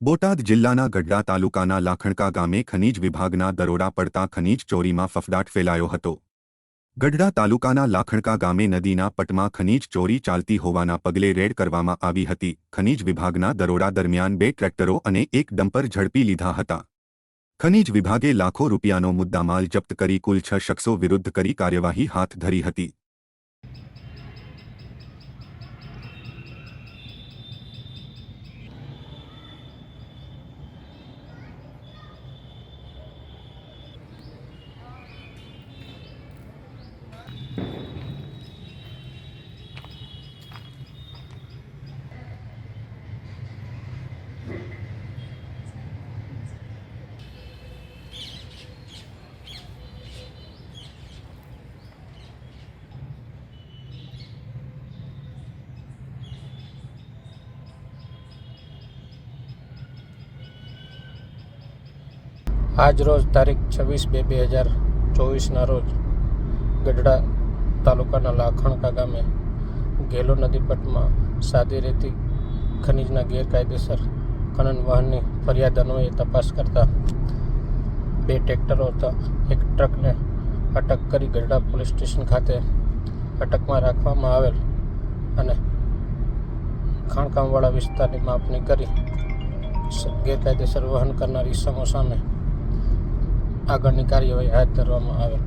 બોટાદ જિલ્લાના ગઢડા તાલુકાના લાખણકા ગામે ખનીજ વિભાગના દરોડા પડતા ખનીજ ચોરીમાં ફફડાટ ફેલાયો હતો। ગઢડા તાલુકાના લાખણકા ગામે નદીના પટમાં ખનીજ ચોરી ચાલતી હોવાના પગલે રેડ કરવામાં આવી હતી। ખનીજ વિભાગના દરોડા દરમિયાન 2 ટ્રેક્ટરો અને 1 ડમ્પર ઝડપી લીધા હતા। ખનીજ વિભાગે લાખો રૂપિયાનો મુદ્દામાલ જપ્ત કરી કુલ 6 શખ્સો વિરુદ્ધ કરી કાર્યવાહી હાથ ધરી હતી। આજ રોજ તારીખ 26/2/2024ના રોજ ગઢડા તાલુકાના લાખણકા ગામે ગેલો નદી પટમાં સાદી રેતી ખનીજના ગેરકાયદેસર ખનન વાહનની ફરિયાદ અન્વયે તપાસ કરતા 2 ટ્રેક્ટરો હતા 1 ટ્રકને અટક કરી ગઢડા પોલીસ સ્ટેશન ખાતે અટકમાં રાખવામાં આવેલ અને ખાણકામવાળા વિસ્તારની માપણી કરી ગેરકાયદેસર વહન કરનાર ઇસમો સામે આગળની કાર્યવાહી હાથ ધરવામાં આવેલ।